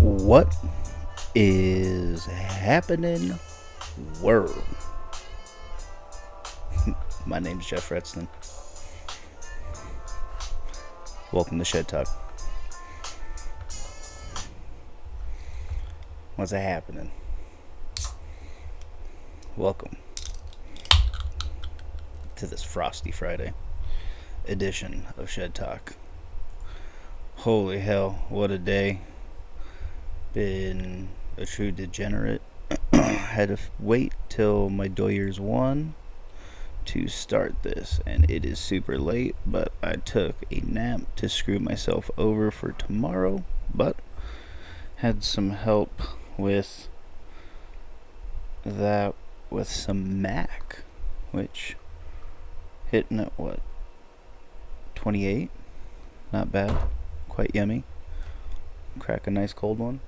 What is happening, world? My name's Jeff Redston. Welcome to ShedTalk. What's happening? Welcome to this Frosty Friday edition of ShedTalk. Holy hell, what a day. Been a true degenerate. Had to wait till my Doyers won to start this, and it is super late, but I took a nap to screw myself over for tomorrow, but had some help with that with some Mac, which hitting at what, 28? Not bad, quite yummy. Crack a nice cold one.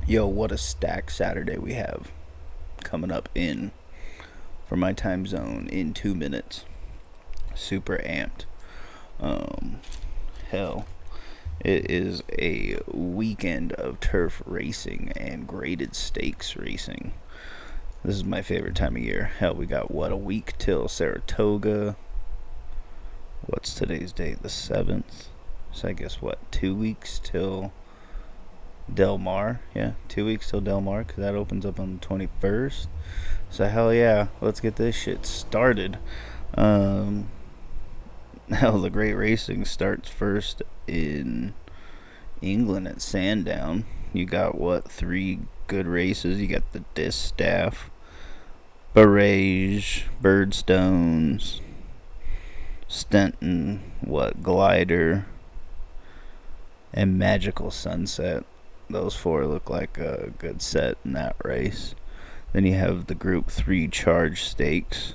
Yo, what a stacked Saturday we have coming up in for my time zone in 2 minutes. Super amped. Hell, it is a weekend of turf racing and graded stakes racing. This is my favorite time of year. Hell, we got a week till Saratoga. What's today's date? The 7th. So I guess 2 weeks till Del Mar. Yeah, 2 weeks till Del Mar, because that opens up on the 21st. So hell yeah, let's get this shit started. Hell, the great racing starts first in England at Sandown. You got 3 good races. You got the Distaff, Barrage, Birdstones, Stenton, Glider, and Magical Sunset. Those 4 look like a good set in that race. Then you have the Group 3 Charge Stakes.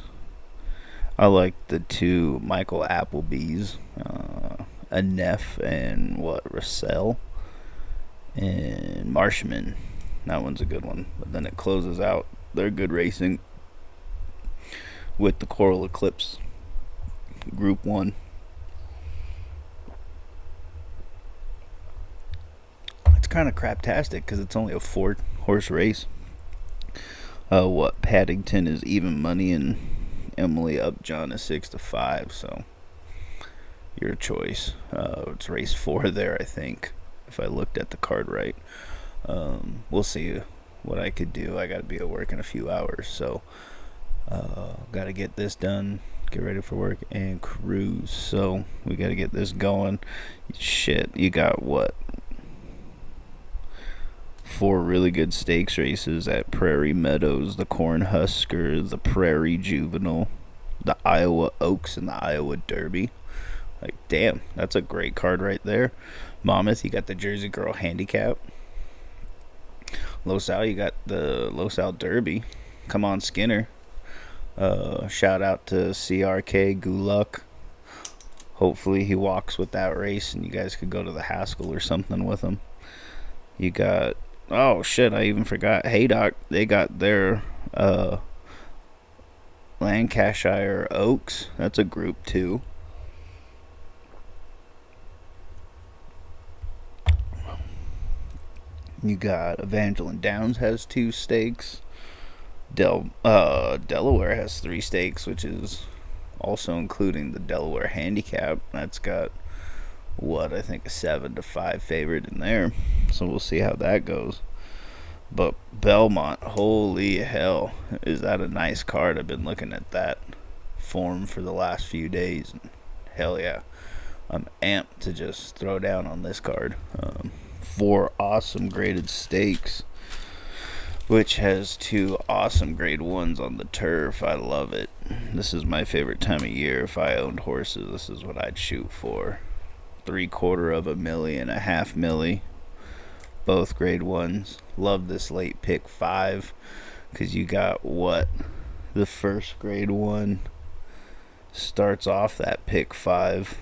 I like the 2 Michael Applebee's, a Neff and Russell and Marshman. That one's a good one. But then it closes out their good racing with the Coral Eclipse Group 1. It's kind of craptastic because it's only a 4-horse race. Paddington is even money and Emily Upjohn is 6-5, so your choice. It's race 4 there, I think, if I looked at the card right. We'll see what I could do. I gotta be at work in a few hours, so gotta get this done, get ready for work, and cruise. So we gotta get this going. Shit, you got 4 really good stakes races at Prairie Meadows, the Cornhusker, the Prairie Juvenile, the Iowa Oaks, and the Iowa Derby. Like, damn, that's a great card right there. Monmouth, you got the Jersey Girl Handicap. Los Al, you got the Los Al Derby. Come on, Skinner. Shout out to CRK Guluk. Hopefully he walks with that race and you guys could go to the Haskell or something with him. You got, oh shit, I even forgot, Haydock. They got their Lancashire Oaks. That's a Group 2. You got Evangeline Downs has 2 stakes. Delaware has 3 stakes, which is also including the Delaware Handicap. That's got I think a 7-5 favorite in there. So we'll see how that goes. But Belmont, holy hell, is that a nice card? I've been looking at that form for the last few days. And hell yeah, I'm amped to just throw down on this card. 4 awesome graded stakes, which has 2 awesome grade 1s on the turf. I love it. This is my favorite time of year. If I owned horses, this is what I'd shoot for. 3/4 of a milli and a half milli, both grade 1s. Love this late pick 5 because you got the first grade 1 starts off that pick 5.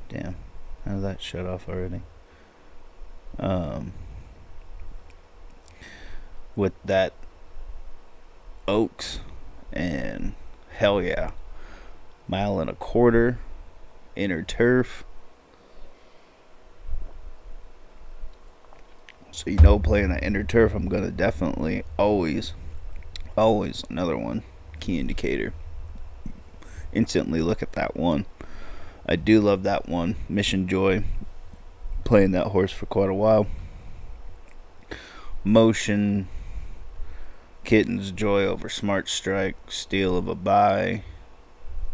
Damn, how did that shut off already? With that Oaks, and hell yeah, 1.25 miles inner turf. So playing that inner turf, I'm gonna definitely always another one key indicator. Instantly look at that one. I do love that one. Mission Joy. Playing that horse for quite a while. Motion. Kitten's Joy over Smart Strike. Steal of a Bye.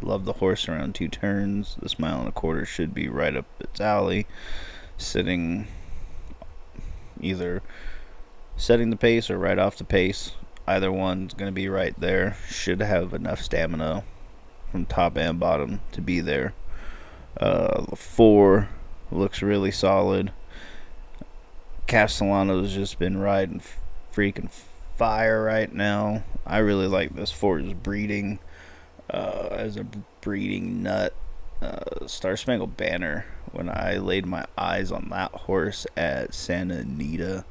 Love the horse around 2 turns. This 1.25 miles should be right up its alley. Either setting the pace or right off the pace. Either one's going to be right there. Should have enough stamina from top and bottom to be there. The 4 looks really solid. Castellano's just been riding freaking fire right now. I really like this 4's breeding as a breeding nut. Star Spangled Banner, when I laid my eyes on that horse at Santa Anita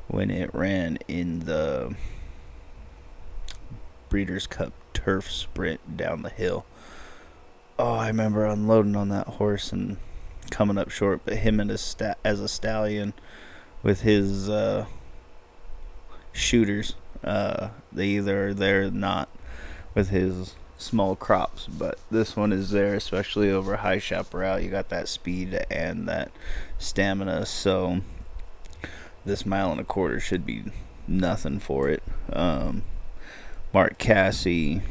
when it ran in the Breeders' Cup turf sprint down the hill. Oh, I remember unloading on that horse and coming up short, but him and as a stallion with his shooters, they either are there or not with his small crops, but this one is there, especially over High Chaparral. You got that speed and that stamina, so this 1.25 miles should be nothing for it. Mark Cassie,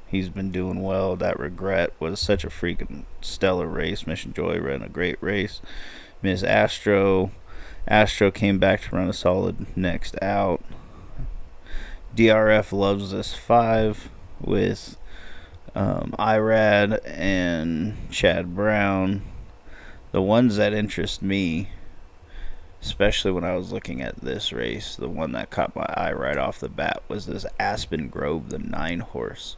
he's been doing well. That Regret was such a freaking stellar race. Mission Joy ran a great race. Miss Astro came back to run a solid next out. DRF loves this 5 with Irad and Chad Brown. The ones that interest me, especially when I was looking at this race, the one that caught my eye right off the bat was this Aspen Grove, the 9 horse.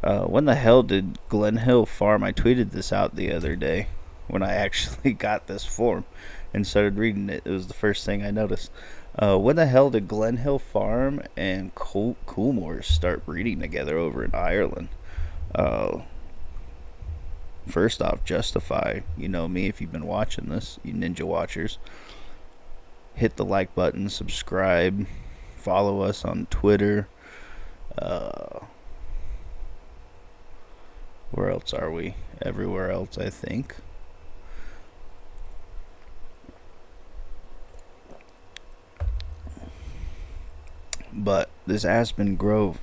When the hell did Glen Hill Farm? I tweeted this out the other day when I actually got this form and started reading it. It was the first thing I noticed. When the hell did Glen Hill Farm and Coolmore start breeding together over in Ireland? First off, Justify. You know me if you've been watching this, you ninja watchers. Hit the like button, subscribe, follow us on Twitter. Where else are we? Everywhere else, I think. But this Aspen Grove,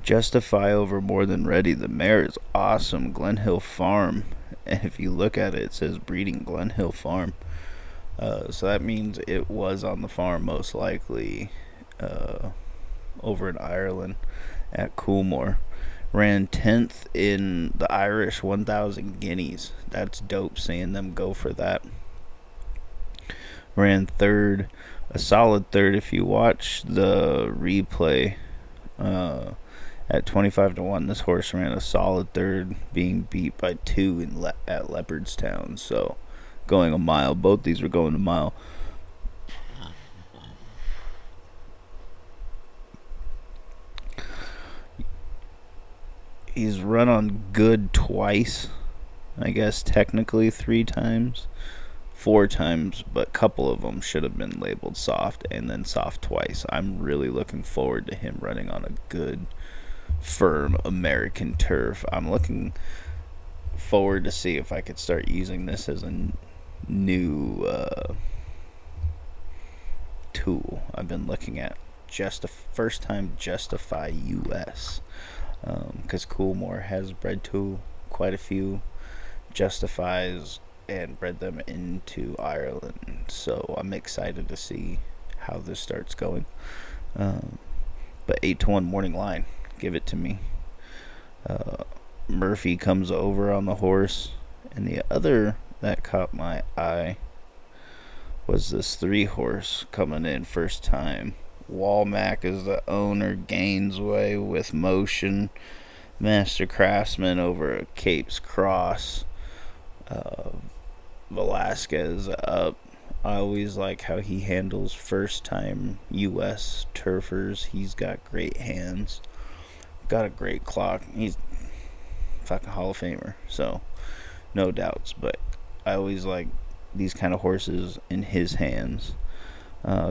Justify over More Than Ready. The mare is awesome. Glen Hill Farm. And if you look at it, it says breeding Glen Hill Farm. So that means it was on the farm, most likely, over in Ireland at Coolmore. Ran 10th in the Irish 1,000 guineas. That's dope seeing them go for that. Ran 3rd. A solid 3rd if you watch the replay at 25-1. This horse ran a solid 3rd, being beat by 2 at Leopardstown. So going a mile. Both these were going a mile. He's run on good twice. I guess technically 3 times. 4 times, but a couple of them should have been labeled soft and then soft twice. I'm really looking forward to him running on a good, firm American turf. I'm looking forward to see if I could start using this as a new tool. I've been looking at first time Justify US because Coolmore has bred to quite a few Justifies and bred them into Ireland, so I'm excited to see how this starts going. But 8-1 Morning Line, give it to me. Murphy comes over on the horse, and the other that caught my eye was this 3 horse coming in first time. Walmack is the owner. Gainesway with Motion. Master Craftsman over at Capes Cross. Velasquez up. I always like how he handles first time US turfers. He's got great hands, got a great clock. He's fucking Hall of Famer. So no doubts. But I always like these kind of horses in his hands.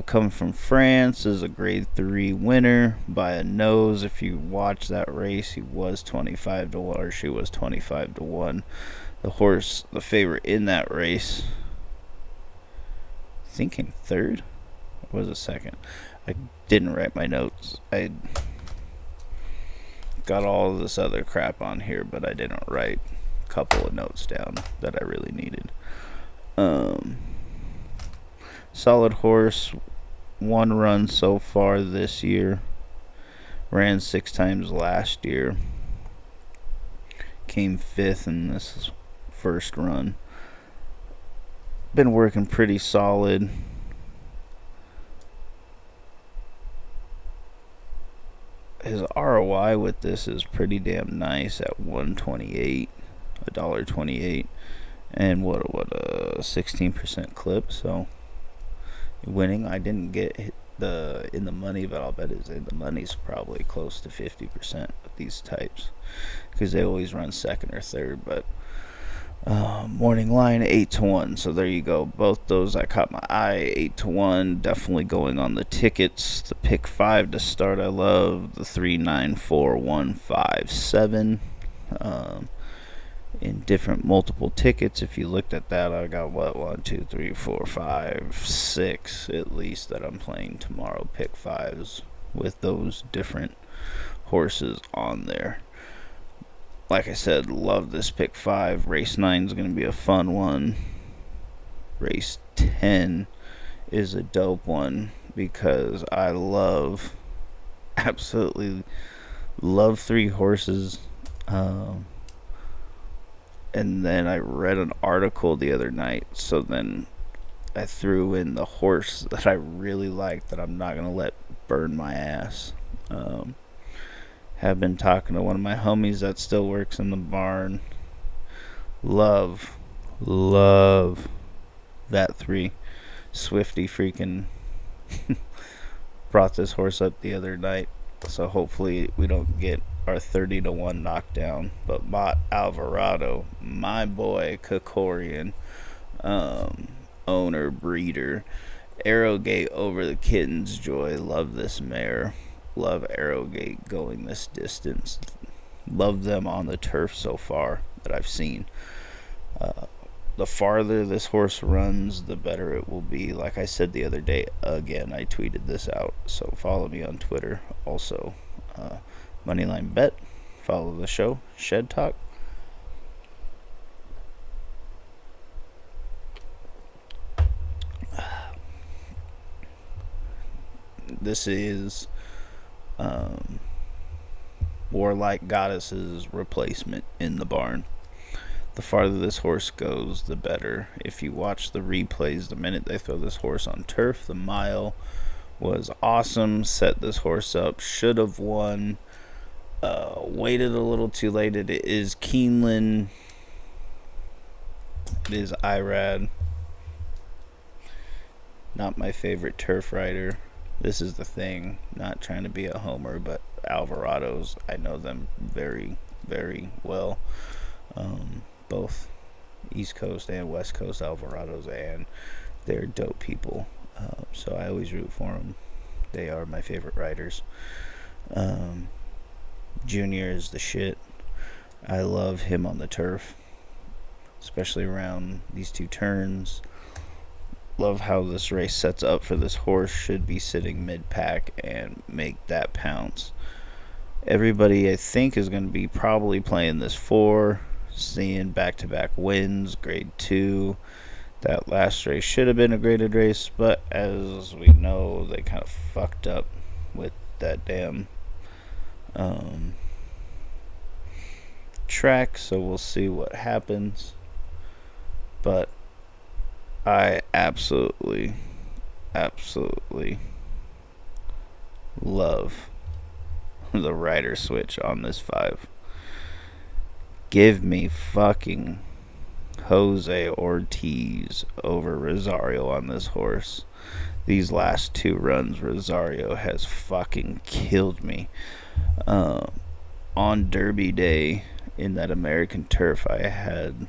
Coming from France, is a grade 3 winner by a nose. If you watch that race, he was 25 to 1, or she was 25 to 1. The horse, the favorite in that race, I think came third, or was it second? I didn't write my notes. I got all this other crap on here, but I didn't write a couple of notes down that I really needed. Solid horse, 1 run so far this year. Ran 6 times last year. Came 5th in this first run. Been working pretty solid. His ROI with this is pretty damn nice at $1.28, $1.28, and what a 16% clip. So winning, I didn't get the in the money, but I'll bet it's in the money's probably close to 50% with these types, because they always run second or third. But morning line 8 to 1, so there you go. Both those I caught my eye. 8 to 1, definitely going on the tickets. The pick 5 to start, I love the 3, 9, 4, 1, 5, 7. In different multiple tickets. If you looked at that, I got 1, 2, 3, 4, 5, 6 at least that I'm playing tomorrow. Pick 5s with those different horses on there. Like I said, love this pick 5. Race 9 is going to be a fun one. Race 10 is a dope one because I absolutely love 3 horses. And then I read an article the other night, so then I threw in the horse that I really like that I'm not going to let burn my ass. Have been talking to one of my homies that still works in the barn. Love that 3. Swifty freaking brought this horse up the other night, so hopefully we don't get our 30 to 1 knockdown. But Mott Alvarado, my boy, Kokorian, owner, breeder, Arrowgate over the Kitten's Joy. Love this mare. Love Arrowgate going this distance. Love them on the turf so far that I've seen. The farther this horse runs, the better it will be. Like I said the other day, again, I tweeted this out, so follow me on Twitter. Also, Moneyline Bet. Follow the show, ShedTalk. This is Warlike Goddess's replacement in the barn. The farther this horse goes, the better. If you watch the replays, the minute they throw this horse on turf, the mile was awesome. Set this horse up. Should have won. Waited a little too late. It is Keeneland. It is Irad. Not my favorite turf rider. This is the thing. Not trying to be a homer, but Alvarados, I know them very, very well. Both East Coast and West Coast Alvarados, and they're dope people. So I always root for them. They are my favorite riders. Junior is the shit. I love him on the turf, especially around these 2 turns. Love how this race sets up for this horse. Should be sitting mid-pack and make that pounce. Everybody, I think, is going to be probably playing this 4, seeing back-to-back wins, grade 2. That last race should have been a graded race, but as we know, they kind of fucked up with that damn track, so we'll see what happens. But I absolutely love the rider switch on this 5. Give me fucking Jose Ortiz over Rosario on this horse. These last 2 runs, Rosario has fucking killed me. On Derby Day in that American Turf, I had,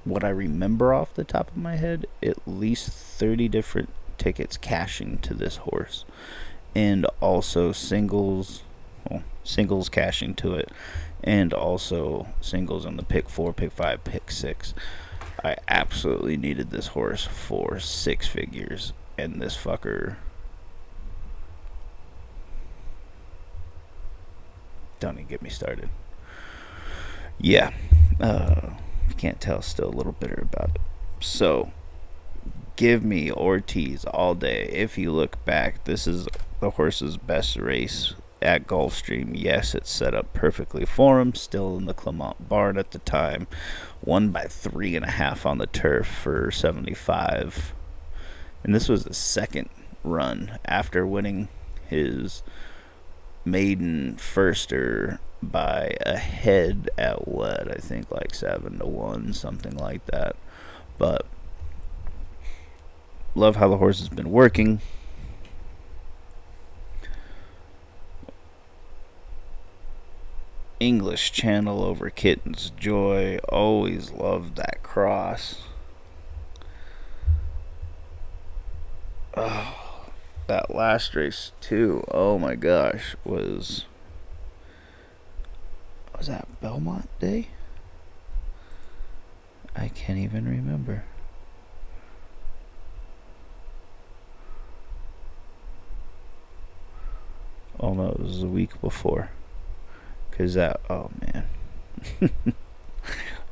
what I remember off the top of my head, at least 30 different tickets cashing to this horse, and also singles cashing to it, and also singles on the pick 4, pick 5, pick 6. I absolutely needed this horse for 6 figures, and this fucker, don't even get me started. Yeah, can't tell, still a little bitter about it. So, give me Ortiz all day. If you look back, this is the horse's best race at Gulfstream. Yes, it's set up perfectly for him. Still in the Clement barn at the time. Won by 3.5 on the turf for 75. And this was the second run after winning his maiden firster by a head at what? I think like 7-1, something like that. But love how the horse has been working. English Channel over Kitten's Joy. Always loved that cross. Oh, that last race too. Oh my gosh, was that Belmont Day? I can't even remember. Oh no, it was the week before. Cause that, oh man.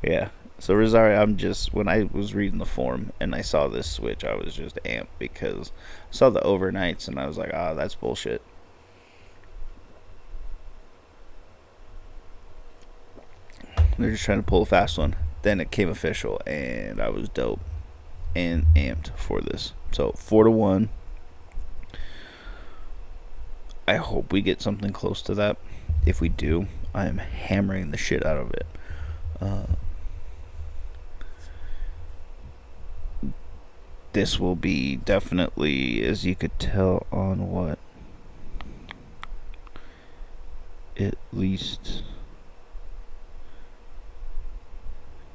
Yeah. So Rosario, when I was reading the form and I saw this switch, I was just amped because I saw the overnights and I was like, that's bullshit. They're just trying to pull a fast one. Then it came official and I was dope and amped for this. So 4-1. I hope we get something close to that. If we do, I am hammering the shit out of it. This will be definitely, as you could tell, on what? At least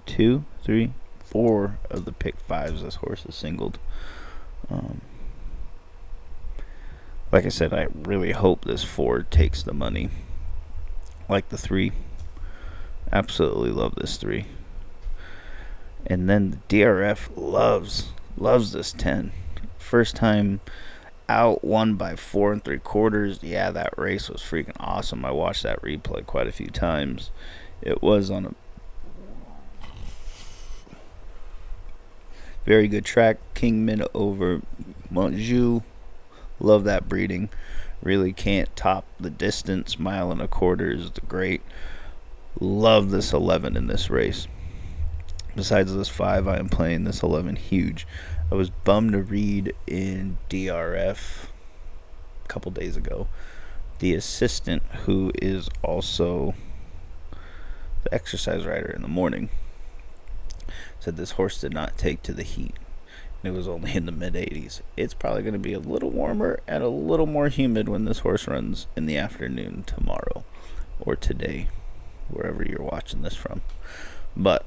2, 3, 4 of the pick 5s this horse is singled. Like I said, I really hope this 4 takes the money. Like the 3. Absolutely love this 3. And then the DRF loves this 10. First time out, won by 4 3/4. Yeah, that race was freaking awesome. I watched that replay quite a few times. It was on a very good track. Kingman over Montjou. Love that breeding. Really can't top the distance. 1.25 miles is great. Love this 11 in this race. Besides this 5, I am playing this 11 huge. I was bummed to read in DRF a couple days ago. The assistant, who is also the exercise rider in the morning, said this horse did not take to the heat. It was only in the mid-80s. It's probably going to be a little warmer and a little more humid when this horse runs in the afternoon tomorrow or today, wherever you're watching this from. But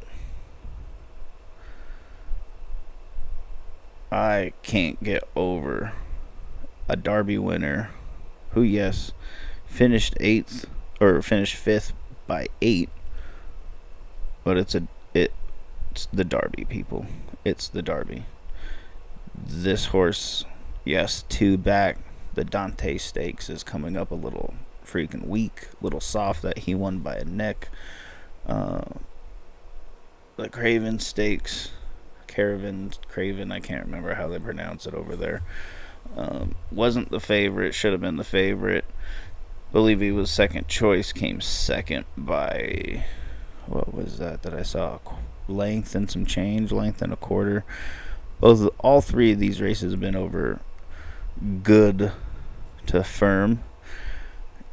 I can't get over a Derby winner who, yes, finished 8th or finished 5th by 8, but it's the Derby, people. It's the Derby. This horse, yes, 2 back. The Dante Stakes is coming up a little freaking weak, little soft, that he won by a neck. The Craven Stakes, Craven, I can't remember how they pronounce it over there. Wasn't the favorite, should have been the favorite. Believe he was second choice, came second by, what was that I saw? Length and some change, length and a quarter. All 3 of these races have been over good to firm.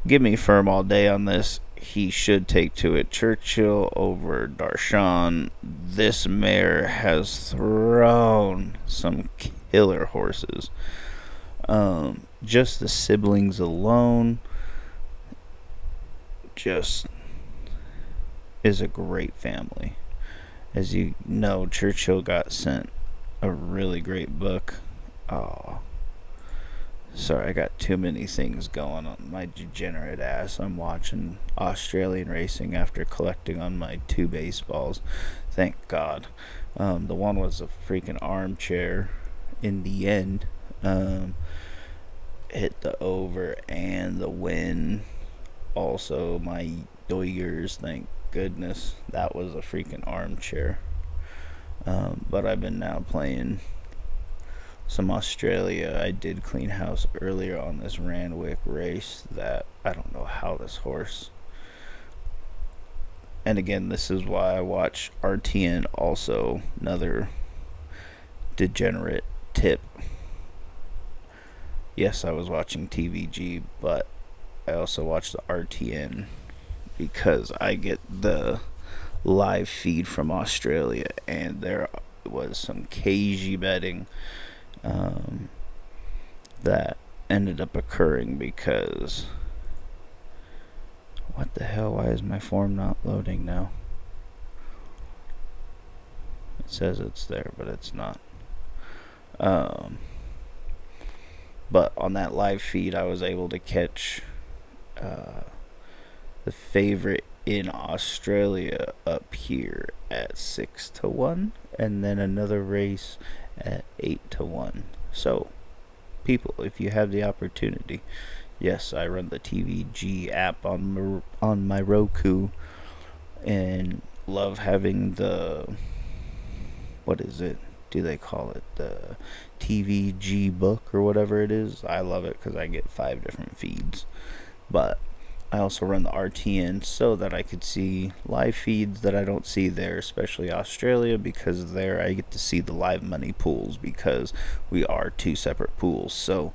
Give me firm all day on this. He should take to it. Churchill over Darshan. This mare has thrown some killer horses. Just the siblings alone, just is a great family. As you know, Churchill got sent a really great book. Oh, sorry, I got too many things going on my degenerate ass. I'm watching Australian racing after collecting on my 2 baseballs. Thank God. The one was a freaking armchair in the end. Hit the over and the win. Also, my Doyers, thank goodness. That was a freaking armchair. But I've been now playing some Australia. I did clean house earlier on this Randwick race that I don't know how this horse. And again, this is why I watch RTN also. Another degenerate tip. Yes, I was watching TVG, but I also watch the RTN because I get the live feed from Australia, and there was some cagey betting that ended up occurring because what the hell, why is my form not loading now? It says it's there, but it's not. But on that live feed I was able to catch the favorite in Australia up here at 6-1, and then another race at 8-1. So, people, if you have the opportunity, yes, I run the TVG app on my Roku, and love having the, what is it? Do they call it the TVG book or whatever it is? I love it because I get 5 different feeds. But I also run the RTN so that I could see live feeds that I don't see there, especially Australia, because there I get to see the live money pools because we are 2 separate pools. So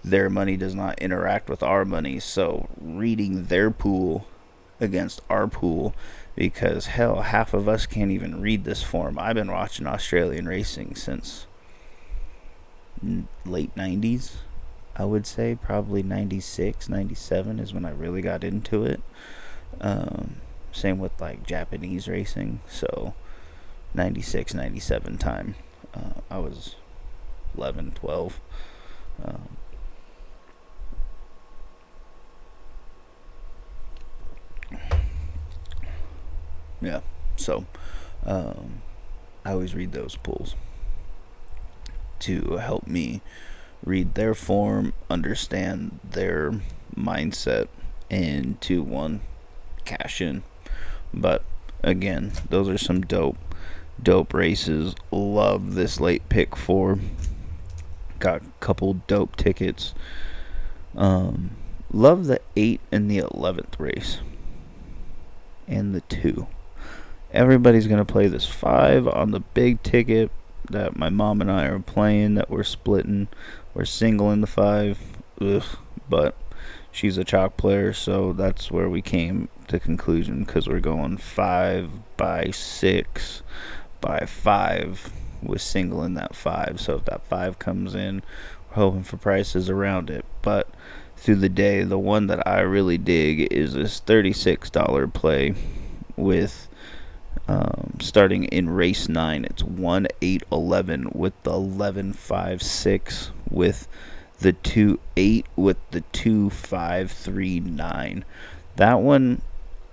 their money does not interact with our money. So reading their pool against our pool, because hell, half of us can't even read this form. I've been watching Australian racing since late 90s. I would say probably 96, 97 is when I really got into it. Same with like Japanese racing. So 96, 97 time. I was 11, 12. Yeah, so I always read those pools to help me read their form, understand their mindset, and to one, cash in. But again, those are some dope races. Love this late pick 4. Got a couple dope tickets. Love the 8 and the 11th race and the 2. Everybody's gonna play this 5 on the big ticket that my mom and I are playing, that we're splitting. We're singling the 5. Ugh, but she's a chalk player, so that's where we came to conclusion, because we're going 5 by 6 by 5 with singling that 5. So if that 5 comes in, we're hoping for prices around it. But through the day, the one that I really dig is this $36 play with starting in race 9. It's 1-8-11 with the 11-5-6 with the 2-8 with the 2-5-3-9. That one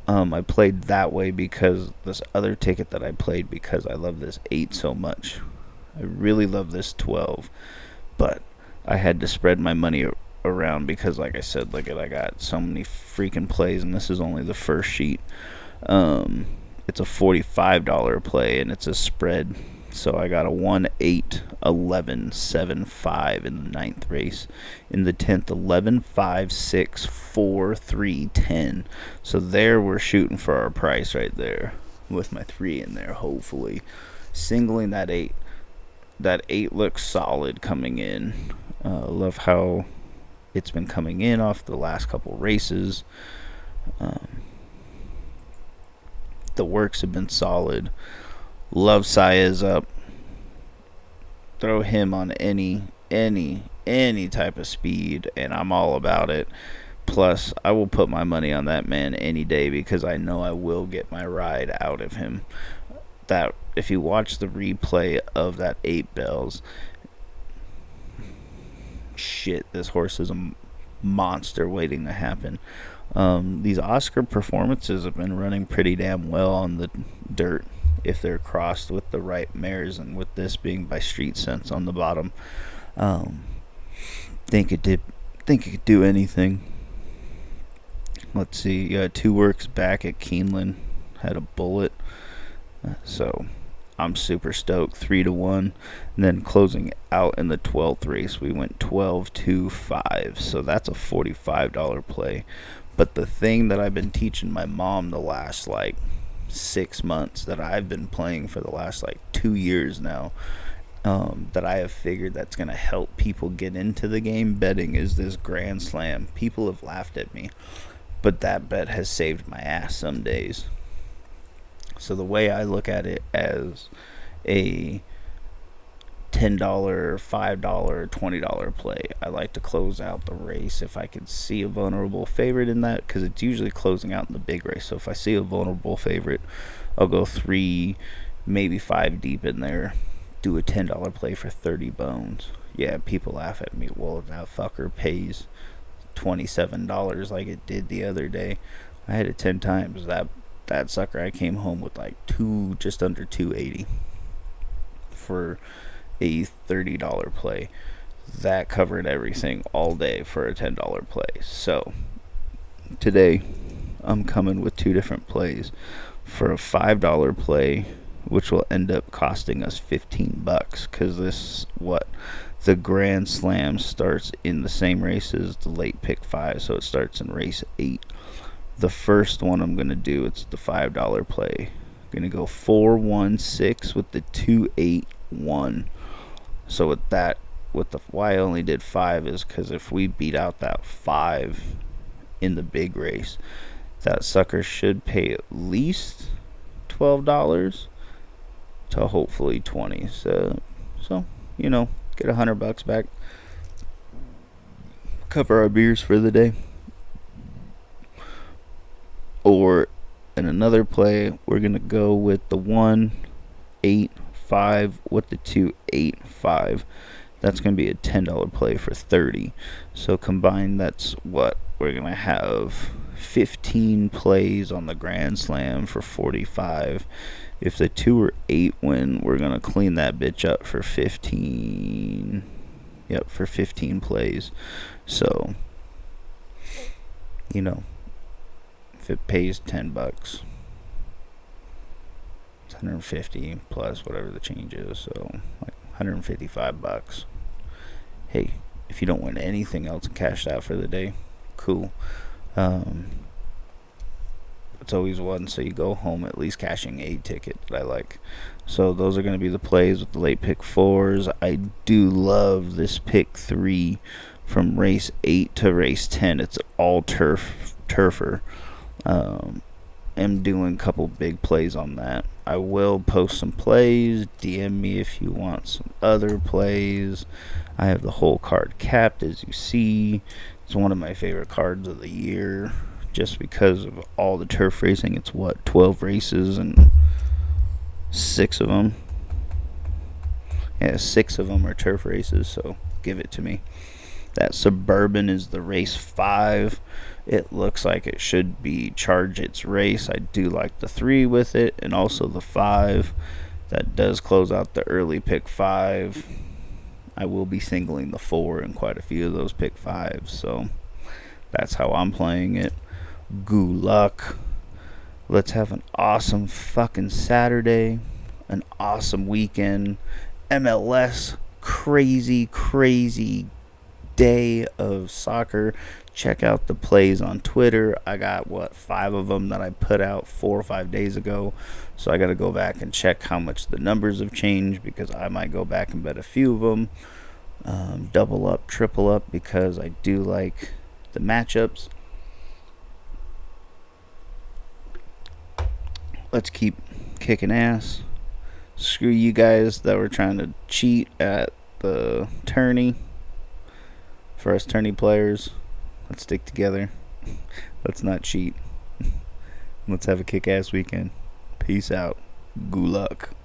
I played that way because this other ticket that I played, because I love this 8 so much. I really love this 12, but I had to spread my money around because, like I said, look at, I got so many freaking plays, and this is only the first sheet. It's a $45 play, and it's a spread. So I got a 1-8-11-7-5 in the 9th race. In the 10th, 11-5-6-4-3-10. So there we're shooting for our price right there with my 3 in there, hopefully. Singling that 8. That 8 looks solid coming in. Love how it's been coming in off the last couple races. The works have been solid. Love Saez up. Throw him on any type of speed, and I'm all about it. Plus, I will put my money on that man any day because I know I will get my ride out of him. That if you watch the replay of that 8 bells, shit, this horse is a monster waiting to happen. These Oscar performances have been running pretty damn well on the dirt if they're crossed with the right mares, and with this being by Street Sense on the bottom, think it could do anything. Let's see, 2 works back at Keeneland had a bullet, so I'm super stoked. 3-1, and then closing out in the 12th race, we went 12-5, so that's a $45 play. But the thing that I've been teaching my mom the last 6 months, that I've been playing for the last 2 years now, that I have figured that's going to help people get into the game betting, is this Grand Slam. People have laughed at me, but that bet has saved my ass some days. So the way I look at it as a $10, $5, $20 play, I like to close out the race if I can see a vulnerable favorite in that, because it's usually closing out in the big race. So if I see a vulnerable favorite, I'll go 3, maybe 5 deep in there, do a $10 play for 30 bones. Yeah, people laugh at me. Well, that fucker pays $27 like it did the other day. I had it 10 times. That sucker, I came home with just under 280 for a $30 play. That covered everything all day for a $10 play. So today I'm coming with 2 different plays for a $5 play, which will end up costing us $15, because the Grand Slam starts in the same race as the late pick 5, so it starts in race 8. The first one I'm going to do, it's the $5 play. I'm going to go 4-1-6 with the 2-8-1. So why I only did 5 is because if we beat out that 5 in the big race, that sucker should pay at least $12 to hopefully 20. So get $100 back, cover our beers for the day. Or in another play, we're going to go with the 1-8-5 with the 2-8-5. That's going to be a $10 play for 30. So combined, that's what we're going to have 15 plays on the Grand Slam for 45. If the 2 or 8 win, we're going to clean that bitch up for 15. Yep, for 15 plays. So, if it pays $10, it's 150 plus whatever the change is, so $155. Hey, if you don't win anything else and cash out for the day, cool. It's always one, so you go home at least cashing a ticket that I like. So those are going to be the plays with the late pick 4s. I do love this pick 3 from race 8 to race 10. It's all turfer. I'm doing a couple big plays on that. I will post some plays. DM me if you want some other plays. I have the whole card capped, as you see. It's one of my favorite cards of the year, just because of all the turf racing. It's 12 races and 6 of them. Yeah, 6 of them are turf races, so give it to me. That Suburban is the race 5. It looks like it should be Charge Its Race. I do like the 3 with it, and also the 5. That does close out the early pick 5. I will be singling the 4 in quite a few of those pick 5s, so that's how I'm playing it. Good luck. Let's have an awesome fucking Saturday, an awesome weekend. MLS, crazy day of soccer. Check out the plays on Twitter. I got 5 of them that I put out 4 or 5 days ago, so I got to go back and check how much the numbers have changed, because I might go back and bet a few of them, double up, triple up, because I do like the matchups. Let's keep kicking ass. Screw you guys that were trying to cheat at the tourney. For us tourney players, Let's stick together. Let's not cheat. Let's have a kick-ass weekend. Peace out. Good luck.